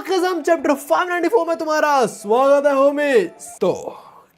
कसम चैप्टर 594 में तुम्हारा स्वागत है होमिस। तो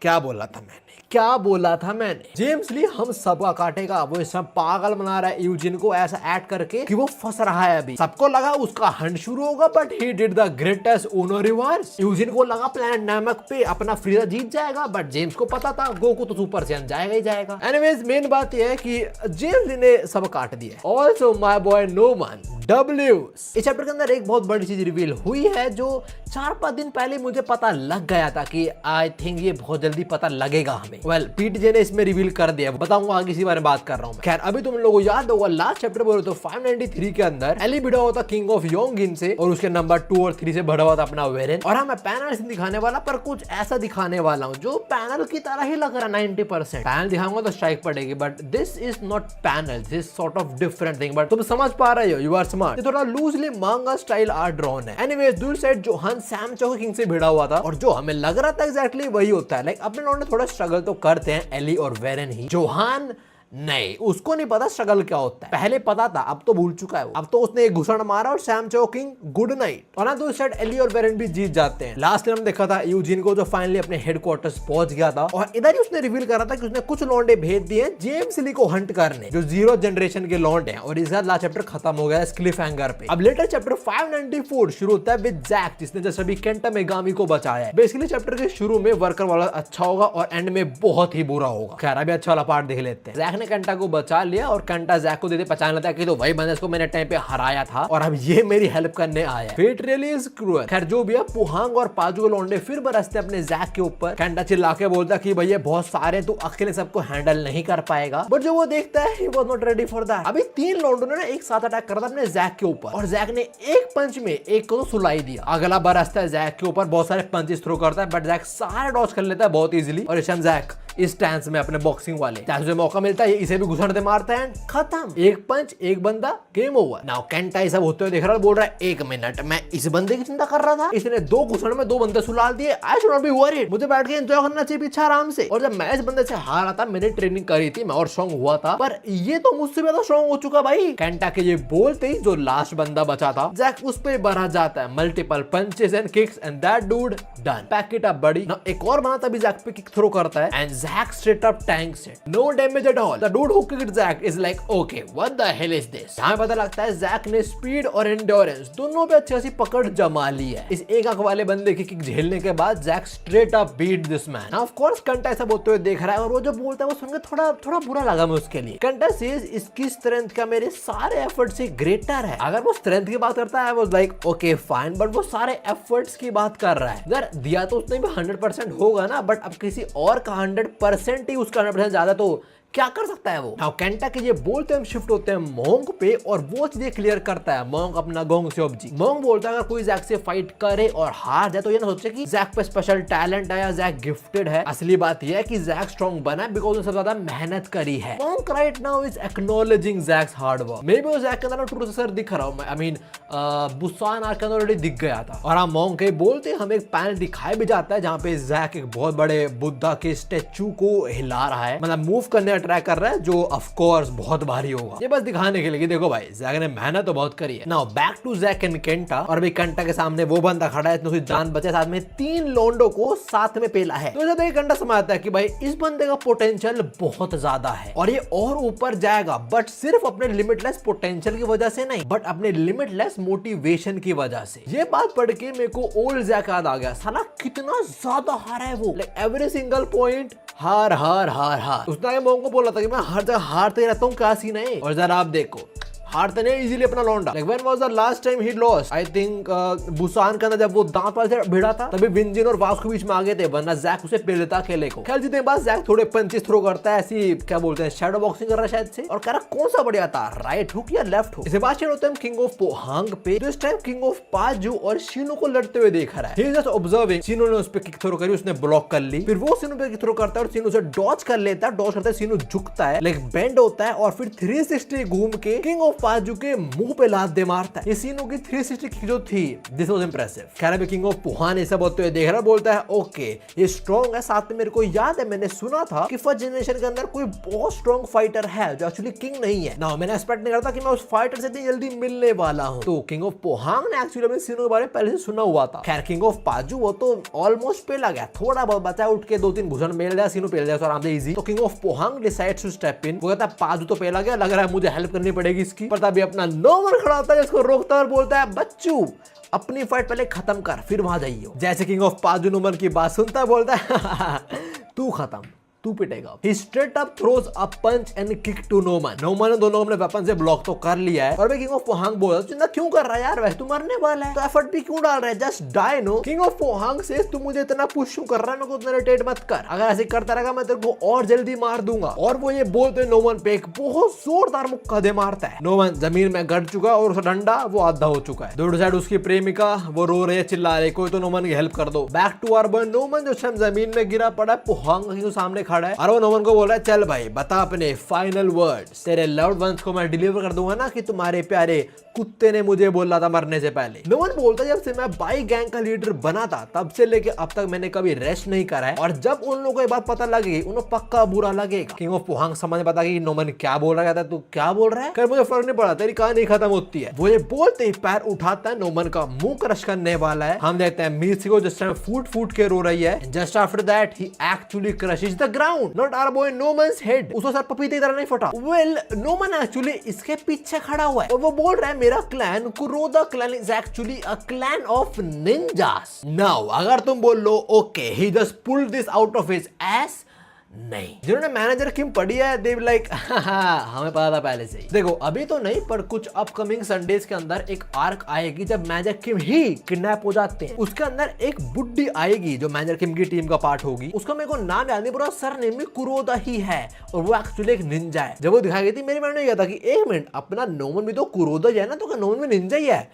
क्या बोला था मैंने जेम्स ली हम सबका काटेगा। वो सब पागल बना रहा है यूजिन को ऐसा ऐड करके कि वो फंस रहा है। अभी सबको लगा उसका हंट शुरू होगा but he did the greatest UNO reverse. Eugene को लगा प्लेनेट नमक पे अपना फ्रीजा जीत जाएगा बट जेम्स को पता था गोकू तो सुपर सैयन जाएगा ही जाएगा। एनीवेज मेन बात यह है कि जेम्स ली ने सब काट दिया। Also my boy no man W। इस चैप्टर के अंदर एक बहुत बड़ी चीज रिवील हुई है जो 4-5 दिन पहले मुझे पता लग गया था कि आई थिंक ये बहुत जल्दी पता लगेगा हमें। वेल पीटीजे ने इसमें रिवील कर दिया, बताऊंगा आगे इसी बारे में बात कर रहा हूं। खैर अभी तुम लोगों को याद होगा लास्ट चैप्टर बोले तो 593 के अंदर एली भिड़ा हुआ था किंग ऑफ योंगिन से और उसके नंबर 2 और 3 से बढ़ा हुआ था अपना वेरेन। और मैं पैनल से दिखाने वाला पर कुछ ऐसा दिखाने वाला हूँ जो पैनल की तरह ही लग रहा है 90%। पैनल दिखाऊंगा तो स्ट्राइक पड़ेगी but this is not panel, this is sort of different thing. But तुम समझ पा रहे हो, यू आर स्मार्ट। थोड़ा लूजली मांगा स्टाइल आर्ट ड्रॉन है। एनीवेज दूर साइड जोहान सैम चो किंग से भिड़ा हुआ था और जो हमें लग रहा था एग्जैक्टली वही होता है। लाइक अपने लोगों ने थोड़ा स्ट्रगल तो करते हैं एली और वेरेन ही। जोहान नहीं, उसको नहीं पता स्ट्रगल क्या होता है। पहले पता था, अब तो भूल चुका है वो। अब तो उसने एक घुसड़ मारा और सैम चो किंग गुड नाइट। और ना तो साइड एली और वेरेन भी जीत जाते हैं। लास्ट टाइम देखा था यूजिन को जो फाइनली अपने हेडक्वार्टर्स पहुंच गया था और इधर ही उसने रिवील करा था कि उसने कुछ लौंडे भेज दिए जेम्स ली को हंट करने जो 0 जनरेशन के लौंडे हैं। और इस बार लास्ट चैप्टर खत्म हो गया क्लिफ हैंगर पे। अब लेटर चैप्टर 594 शुरू होता है विद जैक जिसने जैसे अभी केंटा मेगामी को बचाया है। बेसिकली चैप्टर के शुरू में वर्कर वाला अच्छा होगा और एंड में बहुत ही बुरा होगा। खैर अभी अच्छा वाला पार्ट देख लेते हैं। जैक ने केंटा को बचा लिया और कंटा जैक को देते पहचान लेता है कि तो वही बंदा इसको मैंने टाइम पे हराया था और अब ये मेरी हेल्प करने आया है। Fate really is cruel. खैर जो भी है पुहांग और पाजू के लौंडे फिर बरसते अपने जैक के ऊपर। कंटा चिल्ला के बोलता कि भैया बहुत सारे तू अकेले सबको हैंडल नहीं कर पाएगा। बट जो वो देखता है he was not ready for that. अभी 3 लौंडों ने एक साथ अटैक करा था अपने जैक के ऊपर और जैक ने एक पंच में एक को तो सुलाई दिया। अगला बरसता है जैक के ऊपर, बहुत सारे पंचेस थ्रो करता है बट जैक सारे डॉज कर लेता है बहुत इजीली। और इस जैक इस स्टैंस में अपने बॉक्सिंग वाले जैसे मौका मिलता है इसे भी घुसड़ते मारता है। खत्म, एक पंच एक बंदा, गेम ओवर। नाउ केंटा ये सब होते हुए देख रहा है, बोल रहा है 1 मिनट मैं इस बंदे की चिंता कर रहा था, इसने 2 घुसड़ में 2 बंदे सुलाल दिए। I should not be worried, मुझे बैठ के एंजॉय करना चाहिए पीछे आराम से। और जब मैं इस बंदे से हारा था, मैंने ट्रेनिंग करी थी, मैं और स्ट्रांग हुआ था पर ये तो मुझसे ज्यादा स्ट्रांग हो चुका भाई। केंटा के ये बोलते ही जो लास्ट बंदा बचा था जैक उस पे बढ़ा जाता है। Multiple punches and kicks and that dude done. Pack it up buddy. Now एक और बंदा तभी जैक पे किक थ्रो करता है and Jack straight up tanks it, no damage at all. The dude who kicked Jack is like okay what the hell is this. यहाँ पता लगता है जैक ने स्पीड और एंड्योरेंस दोनों पे अच्छी खासी पकड़ जमा ली है। इस एक आंख वाले बंदे की किक झेलने के बाद Jack straight up beat this man. Of course कंटा ऐसा बोलते हुए देख रहा है और वो जो बोलता है वो सुनकर थोड़ा बुरा लगा मैं उसके लिए। कंटा सेज इसकी स्ट्रेंथ का मेरे सारे एफर्ट से ग्रेटर है। अगर वो स्ट्रेंथ की बात करता है वो लाइक ओके फाइन बट वो सारे एफर्ट्स की बात कर रहा है। यार दिया तो उसने भी 100% होगा ना बट अब किसी और का 100% ही उसका 100% ज्यादा तो क्या कर सकता है वो। नाउ केंटा के ये बोलते हम शिफ्ट होते हैं मोंग पे और वो चीजें क्लियर करता है मोंग अपना गोंग से ऑब्जी। मोंग बोलता है अगर कोई जैक से फाइट करे और हार जाए तो ये ना सोचे कि जैक पे स्पेशल टैलेंट है या जैक गिफ्टेड है। असली बात ये है कि जैक स्ट्रॉन्ग बना है बिकॉज उसने सबसे ज्यादा मेहनत करी है। मोंग right now is acknowledging Jack's hard work. May be वो जैक के अंदर ट्रू सर दिख रहा हूं। आई मीन बुसान आर्क के अंदर ऑलरेडी दिख गया था। और हम मोंग के बोलते हमें एक पैनल दिखाया भी जाता है जहां पे जैक एक बहुत बड़े बुद्धा के स्टैचू को हिला रहा है, मतलब मूव करने ट्राई कर रहा है जो ऑफ कोर्स बहुत भारी होगा। ये बस दिखाने के लिए कि देखो भाई जैक ने मेहनत तो बहुत करी है। Now back to Jack and Kenta. और अभी केंटा के सामने वो बंदा खड़ा है उसकी जान बचे, साथ में 3 लोंडो को साथ में पेला है। तो जब एक कंटा समझता है कि भाई इस बंदे का पोटेंशियल बहुत ज्यादा है और ये और ऊपर जाएगा बट सिर्फ अपने लिमिटलेस पोटेंशियल की वजह से नहीं बट अपने लिमिटलेस मोटिवेशन की वजह से। ये बात पढ़ के मेरे को ओल्ड जैक याद आ गया। साला कितना ज्यादा हारा है वो, लाइक एवरी सिंगल पॉइंट हार हार हार हार। उसने मोंग को बोला था कि मैं हर जगह हारते रहता हूँ, क्या सीन है। और जरा आप देखो हारते नहीं इजीली अपना लौंडा। Like when was the last time he lost? I think Busan के अंदर जब वो दांत वाले से भिड़ा था तभी विंजिन और वास के बीच में आगे थे, वरना जैक उसे पेल देता अकेले को। खैर जीतने के बाद जैक थोड़े पंचेस थ्रो करता है, ऐसी क्या बोलते हैं शैडो बॉक्सिंग कर रहा है शायद से, और कह रहा कौन सा बढ़िया था राइट हुक या लेफ्ट हुक। इसके बाद शेयर होते हैं किंग ऑफ पोहांग पे। तो इस टाइम किंग ऑफ पाजू और शिनो को लड़ते हुए देख रहा है। He is just observing। Shino ने उस पे किक थ्रो करी, उसने ब्लॉक कर ली, फिर वो शिनो पे किक थ्रो करता है और शिनो उसे डॉज कर लेता है। डॉज करता है, शिनो झुकता है, लाइक बेंड होता है और फिर 360 घूम के किंग ऑफ ऑफ पाजू के मुंह पे लात दे मारता है। सीनो की 360 किक जो थी, दिस वाज इंप्रेसिव। खैर किंग ऑफ पोहान ऐसा बोलते हुए देख रहा, बोलता है ओके ये स्ट्रॉन्ग है, साथ में मेरे को याद है मैंने सुना था कि फर्स्ट जनरेशन के अंदर कोई बहुत स्ट्रॉन्ग फाइटर है जो एक्चुअली किंग नहीं है ना। मैंने एक्सपेक्ट नहीं करता कि मैं उस फाइटर से इतनी जल्दी मिलने वाला हूं। तो किंग ऑफ पोहांग ने एक्चुअली अपने सीनो के बारे में पहले से सुना हुआ था। खैर किंग ऑफ पाजू वो तो ऑलमोस्ट पेला गया, थोड़ा बहुत बचा, उठ के 2-3 भूषण मेल दिया, सीनो पेल दिया आराम से इजी। तो king of Pohang decides to step in. वो कहता है पाजू तो पेला गया, लग रहा है मुझे हेल्प करनी पड़ेगी इसकी। पर तभी अपना नोमन खड़ा होता है जिसको रोकता है और बोलता है बच्चू अपनी फाइट पहले खत्म कर फिर वहां जाइयो। जैसे किंग ऑफ पाजू नोमन की बात सुनता है, बोलता है तू खत्म, तू पिटेगा। He straight up throws a punch and kick to Noman। Noman ने दोनों अपने वेपन से ब्लॉक तो कर लिया है और किंग ऑफ पोहांग बोला चिंता क्यों कर रहा है यार, वैसे तू मरने वाला है तो एफर्ट भी क्यों डाल रहा है, just die no. King of Pohang से तू मुझे इतना पुश क्यों कर रहा है, मेरे को इरिटेट मत कर, अगर ऐसे करता रहेगा मैं तेरे को और जल्दी मार दूंगा। और वो ये बोलते नोमन पे एक बहुत जोरदार मुक्का दे मारता है। नोमन जमीन में गड़ चुका और उसका डंडा वो आधा हो चुका है। दूसरी साइड उसकी प्रेमिका वो रो रही है, चिल्ला रही, कोई तो नोमन की हेल्प कर दो। Back to our boy Noman जो शायद जमीन में गिरा पड़ा है, पोहांग के सामने खड़ा है और वो नोमन को बोल रहा है चल भाई बता अपने फाइनल वर्ड्स, तेरे लव्ड वंस को मैं डिलीवर कर दूंगा ना कि तुम्हारे प्यारे कुत्ते ने मुझे बोला था मरने से पहले। नोमन बोलता है जब से मैं बाई गैंग का लीडर बना था तब से लेके अब तक मैंने कभी रेस्ट नहीं करा है और जब उन लोगों को ये बात पता लगेगी उन्हें पक्का बुरा लगेगा। किंग ऑफ पोहांग समझ पता कि नोमन क्या बोल रहा था, तू क्या बोल रहा है, कर मुझे फर्क नहीं पड़ा, तेरी कहानी खत्म होती है। वो ये बोलते ही पैर उठाता है, नोमन का मुंह क्रश करने वाला है। हम देखते हैं मीसी को जिस टाइम फूट के रो रही है। Just after that he actually crushes the ground, not our boy Noman's head. उसका सर पपीते की तरह नहीं फटा। वेल नोमन एक्चुअली इसके पीछे खड़ा हुआ है और वो बोल रहा है मेरा clan Kuroda clan is actually a clan of ninjas. Now अगर तुम बोल लो okay he just pulled this out of his ass, नहीं, जिन्होंने मैनेजर किम पढ़ी है दे लाइक हमें पता था पहले से ही। देखो अभी तो नहीं पर कुछ अपकमिंग संडेज के अंदर एक आर्क आएगी जब मैनेजर किम ही किडनैप हो जाते हैं। उसके अंदर एक बुड्ढी आएगी जो मैनेजर किम की टीम का पार्ट होगी। उसका मेरे को नाम याद नहीं, पूरा सर नेम भी कुरोदा ही है और वो एक्चुअली एक निंजा है। जब वो दिखाई गई थी मेरे मन में यह था कि एक मिनट अपना नोमन भी तो कुरोदा है ना, तो नोमन भी निंजा ही है।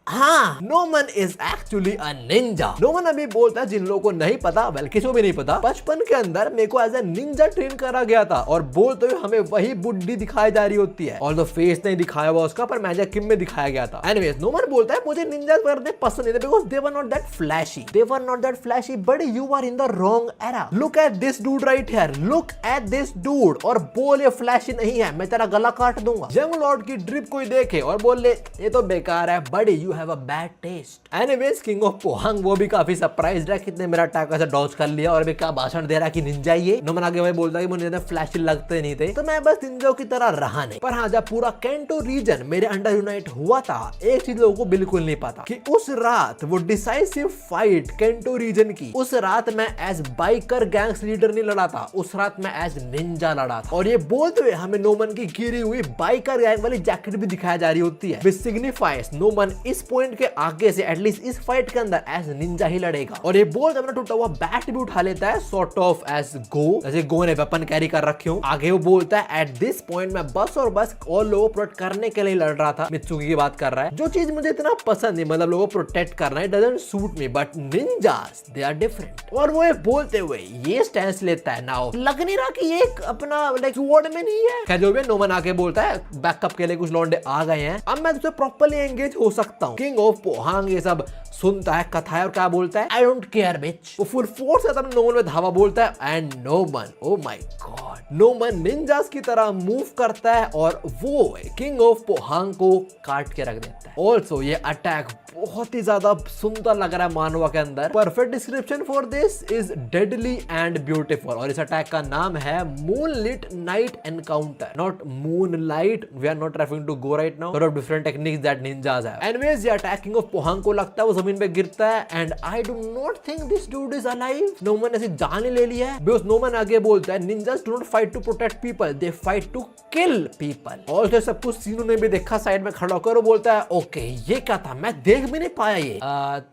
हाँ, Noman is actually a Ninja. Noman अभी बोलता है जिन लोगों को नहीं पता, वेल किसी को भी नहीं पता, बचपन के अंदर मेरे को एज ए निंजा ट्रेन करा गया था और बोलते हुए हमें वही बुड्ढी दिखाई जा रही होती है। ऑल्दो फेस नहीं दिखाया हुआ उसका पर मैजिक किम में दिखाया गया था। एनीवेज नोमन बोलता है मुझे निंजा करने पसंद नहीं थे because they were not that flashy, they were not that flashy, but you are in the wrong era. Look at this dude right here, look at this dude, और बोल ये फ्लैशी नहीं है, मैं तेरा गला काट दूंगा। यंग लॉर्ड की ड्रिप कोई देखे और बोल ले ये तो बेकार है, बड़ी you have a bad taste. Anyways king of Pohang वो भी काफी सरप्राइज्ड है कितने मेरा अटैक ऐसे डॉज कर लिया और अभी क्या भाषण दे रहा है कि निंजा ये। नोमन आगे वही बोलता है कि मुझे फ्लैशी लगते नहीं थे तो मैं बस निंजा की तरह रहा नहीं। पर हाँ जब पूरा कैंटो रीजन मेरे अंडर यूनाइट हुआ था एक चीज लोगों को बिल्कुल नहीं पता कि उस रात वो डिसाइसिव फाइट कैंटो रीजन की, उस रात मैं एज बाइकर गैंग्स लीडर नहीं लड़ा था, उस रात मैं एज निंजा लड़ा था। और ये बोलते हुए हमें नोमन की गिरी हुई बाइकर गैंग वाली जैकेट भी दिखाई जा रही होती है, विच सिग्निफाइज नोमन इस पॉइंट के आगे से एटलीस्ट इस फाइट के अंदर एज निंजा ही लड़ेगा। और ये बोल अपना टूटा हुआ बैट भी उठा लेता है सॉर्ट ऑफ एज गो, जैसे गो ने वेपन कैरी कर रखे हो। आगे वो बोलता है एट दिस पॉइंट मैं बस और बस और लोगों प्रोटेक्ट करने के लिए लड़ रहा था। मित्सुकी की बात कर रहा है, जो चीज मुझे इतना पसंद नहीं, मतलब लोगों प्रोटेक्ट करना है doesn't suit me, but ninjas they are different. और वो ये बोलते हुए ये स्टैंस लेता है। नाउ लग नहीं रहा कि ये अपना लाइक स्वॉर्डमैन ही है। खैर जो भी नोमन आके बोलता है बैकअप के लिए कुछ लौंडे आ गए हैं, अब मैं तुझसे प्रॉपर्ली एंगेज हो सकता हूँ। किंग ऑफ पोहांग ये सब सुनता है कथा है और क्या बोलता है, आई डोंट केयर बिच। वो फुल फोर्स से अपने नोमन में धावा बोलता है and Noman, O my God, Noman ninjas की तरह मूव करता है और वो किंग ऑफ पोहांग को काट के रख देता है। ऑल्सो ये अटैक बहुत ही ज्यादा सुंदर लग रहा है मानवा के अंदर। Perfect description for this is deadly and beautiful. और इस अटैक का नाम है moonlit night encounter, not moonlight. We are not referring to go right now, lot of different techniques that ninjas have. Anyways ये अटैकिंग ऑफ पोहांग को लगता है वो जमीन पे गिरता है and I do not think this dude is alive. Noman ने ऐसी जान ही ले लिया है बिकॉज़ नोमन आगे बोलता है ninjas do not fight to protect people, they fight to kill people. और सब कुछ सीनू ने भी देखा साइड में खड़ा होकर, वो बोलता है ओके ये क्या था, मैं देख भी नहीं पाया ये।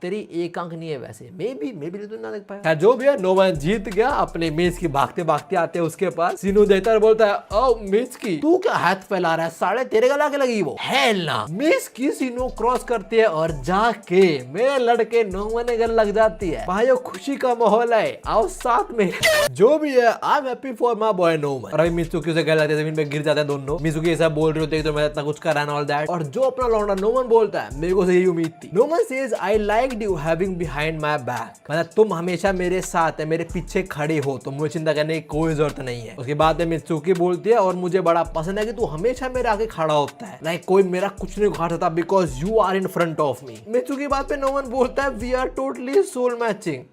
तेरी एक आंख नहीं है वैसे, मे बी तू ना देख पाया। जो भी है नोमन जीत गया। अपने मेज की भागते भागते आते हैं उसके पास। सीनू देखता है बोलता है ओ मेज की तू क्या हाथ फैला रहा है, साले तेरे गला के लगी वो है ना। मेज की सीनू क्रॉस करती है और जाके मेरे लड़के नोमन ने गल लग जाती है, भाइयों खुशी का माहौल है, आओ साथ में। जो भी है, I am happy for my boy Noman. और अभी मित्सुकी से गल लगती है, जमीन पे गिर जाते हैं दोनों। मित्सुकी ऐसा बोल रही होती है तो मैं इतना कुछ कर रहा ऑल दैट। और जो अपना लौंडा नोमन बोलता है, मेरे को यही उम्मीद थी। Noman says I liked you having behind my back, मतलब तुम हमेशा मेरे साथ है, मेरे पीछे खड़े हो, तो मुझे चिंता करने की कोई जरूरत नहीं है। उसके बाद में मित्सुकी बोलती है, और मुझे बड़ा पसंद है कि तू हमेशा मेरे आगे खड़ा होता है, लाइक कोई मेरा कुछ नहीं उखाड़ सकता, because you are in front of me. Mitsuki बात पे नोमन बोलता है, we are totally soul matching.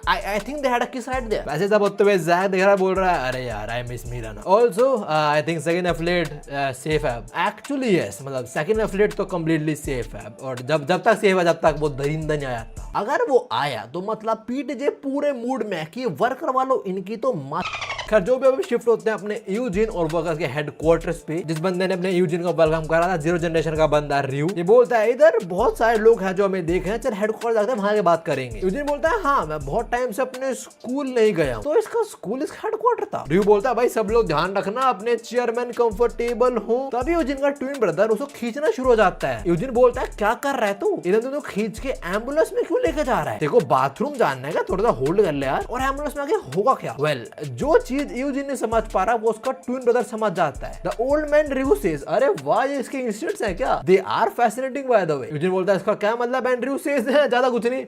I think they had a kiss right there. वैसे सब होते हुए ज़ैक देख रहा बोल रहा है, अरे यार I miss मीरा ना। Also I think second affiliate safe है। Actually yes, मतलब second affiliate तो completely safe है, और जब तक safe है, जब तक वो दरिंदा नहीं आया था। अगर वो आया तो मतलब पीटीजे पूरे मूड में कि वर्कर वालों इनकी तो मत। खैर जो भी अभी शिफ्ट होते हैं अपने यूजिन और वर्कर्स के हेडक्वार्टर्स पे। जिस बंदे ने अपने यूजिन को वेलकम करा था, जीरो जनरेशन का बंदा रियू, ये बोलता है इधर बहुत सारे लोग हैं जो हमें देख रहे हैं, चल हेडक्वार्टर जाते हैं, वहां के बात करेंगे। यूजिन बोलता है, हाँ मैं बहुत टाइम से अपने स्कूल नहीं गया, तो इसका स्कूल इसका हेडक्वार्टर था। रियू बोलता है, भाई सब लोग ध्यान रखना, अपने चेयरमैन कंफर्टेबल हो। तभी यूजिन का ट्विन ब्रदर उसको खींचना शुरू हो जाता है। यूजिन बोलता है, क्या कर रहा है तू इधर, तो खींच के एम्बुलेंस में क्यों लेके जा रहा है, देखो बाथरूम जानना है, थोड़ा सा होल्ड कर ले यार, और एम्बुलेंस में आगे होगा क्या। वेल जो चीज यूजिन ने समझ पा रहा वो उसका ट्विन ब्रदर समझ जाता है। The old man Ryu says, अरे वाह ये इसके इंसिडेंट्स हैं क्या, they are fascinating by the way. Yujin बोलता है, इसका क्या मतलब। एंड रियू सेज, ज्यादा कुछ नहीं,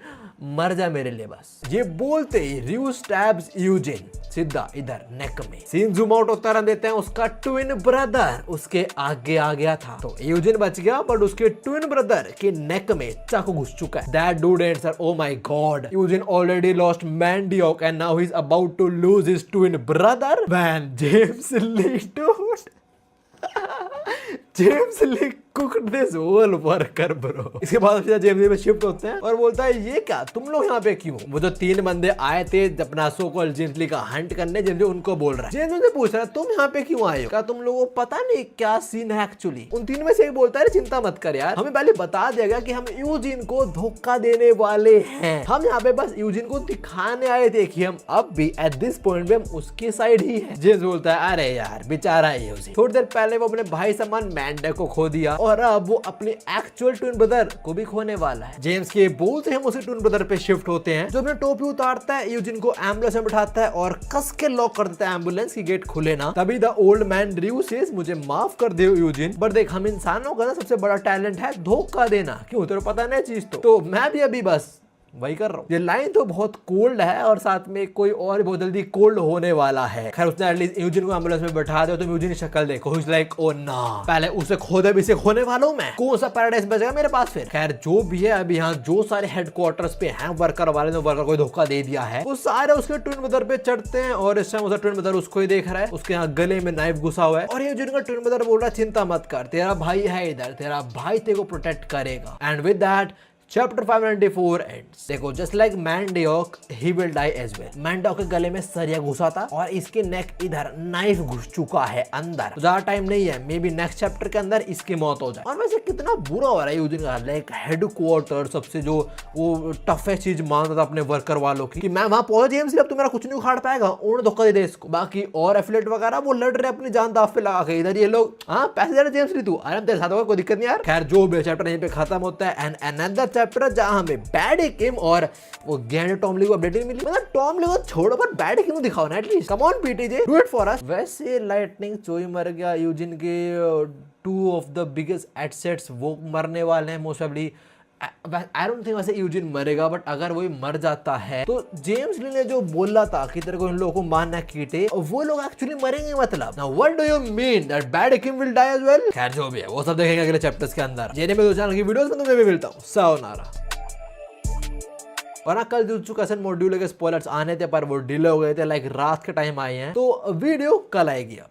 मर जा मेरे लिए बस। ये बोलते ही रियू स्टैब्स यूजिन सीधा इधर नेक में। सीन जूम आउट होता रहने देते हैं, उसका ट्विन ब्रदर उसके आगे आ गया था, तो यूजिन बच गया, बट उसके ट्विन ब्रदर के नेक में चाकू घुस चुका है। That dude answer, oh my god, Eugene already lost Mandeok and now he is about to lose his twin brother when James Lee dude James Lee cooked this whole worker bro. इसके बाद सीधा James में shift होते हैं और बोलता है, ये क्या तुम लोग यहाँ पे क्यों। वो जो 3 बंदे आए थे अपना सो कॉल्ड जेम्स ली का हंट करने, जेम्स उनको बोल रहा है। जेम्स उनसे पूछ रहा है, तुम यहाँ पे क्यों आए हो, क्या तुम लोगों को पता नहीं क्या सीन है एक्चुअली। उन 3 में से एक बोलता है, चिंता मत कर यार, हमें पहले बता दिया गया कि हम यूजिन को धोखा देने वाले हैं, हम यहाँ पे बस यूजिन को दिखाने आए थे कि हम अब भी एट दिस पॉइंट पे हम उसकी साइड ही है। जेम्स बोलता है, अरे यार बेचारा यूजिन, थोड़ी देर पहले वो अपने भाई समान मैंडे को खो दिया, और अब वो अपने एक्चुअल ट्विन ब्रदर को भी खोने वाला है। जेम्स के बोलते हम उसी ट्विन ब्रदर पे शिफ्ट होते हैं, जो अपने टोपी उतारता है, यूजिन को एम्बुलेंस में बिठाता है और कस के लॉक कर देता है एम्बुलेंस की गेट खुले ना। तभी the old man Ryu says, मुझे माफ कर दे यूजिन, बट देख हम इंसानों का ना सबसे बड़ा टैलेंट है धोखा देना, क्यों तेरे पता नहीं चीज, तो मैं भी अभी बस वही कर रहा हूँ। ये लाइन तो बहुत कोल्ड है, और साथ में कोई और बहुत जल्दी कोल्ड होने वाला है। खैर उसने एटलीस्ट यूजिन को एम्बुलेंस में बैठा दिया, तो यूजिन की शक्ल देखो, लाइक ओ ना, पहले उसे खोदे भी से खोने वाला हूं मैं, कौन सा पैराडाइज बचेगा मेरे पास फिर। खैर जो भी है, अभी यहाँ जो सारे हेडक्वार्टर्स पे हैं वर्कर वाले ने वर्कर को धोखा दे दिया है, वो सारे उसके ट्विन ब्रदर पे चढ़ते हैं, और इस टाइम उसका ट्विन ब्रदर उसको ही देख रहा है, उसके यहाँ गले में नाइफ घुसा हुआ है, और यूजिन का ट्विन ब्रदर बोल रहा है, चिंता मत कर, तेरा भाई है इधर, तेरा भाई तेरे को प्रोटेक्ट करेगा। And with that chapter 594 ends। देखो just like Mandeok he will die as well. Mandeok के गले में सरिया घुसा था और इसके नेक इधर नाइफ घुस चुका है अंदर, तो ज्यादा टाइम नहीं है, मे बी नेक्स्ट चैप्टर के अंदर इसकी मौत हो जाए। और वैसे कितना बुरा हो रहा है यूजिन का, लाइक हेडक्वार्टर सबसे जो वो टफेस्ट चीज मानता था अपने वर्कर वालों की, कि मैं वहां पहुंच जेम्स, अब तो मेरा कुछ नहीं उखाड़ पाएगा, उन्होंने धोखा दे दिया इसको। बाकी और एफिलेट वगैरह वो लड़ रहे अपनी जान दाव पे लगा के, इधर ये लोग हाँ पैसे दे रहे जेम्स ली, तू आराम तेरे साथ होगा, कोई दिक्कत नहीं यार। खैर जो भी चैप्टर यहीं पे खत्म होता है, एंड अनदर चैप्टर जहां हमें बैड किम और वो गैंड टॉमली को अपडेट मिली, मतलब टॉमली को छोड़ो पर बैड किम दिखाओ ना at least, come on PTJ, do it for us. वैसे लाइटनिंग चोई मर गया, यूजिन के 2 ऑफ द बिगेस्ट एसेट्स वो मरने वाले हैं most probably. I don't think वैसे यूजिन मरेगा, बट अगर वो मर जाता है तो जेम्स ली ने जो बोला था कि तेरे को इन लोगों को मारना कीटे, वो लोग एक्चुअली मरेंगे। मतलब now what do you mean that bad Kim will die as well. खैर जो भी है वो सब देखेंगे अगले चैप्टर्स के अंदर। ये मैं 2 चैनल की वीडियोस में तुम्हें भी मिलता हूं। सायोनारा। और कल जुत्सु काइसेन मॉड्यूल के स्पॉयलर्स आने थे पर वो डिले हो गए थे, लाइक रात के टाइम आए हैं, तो वीडियो कल आएगी अब।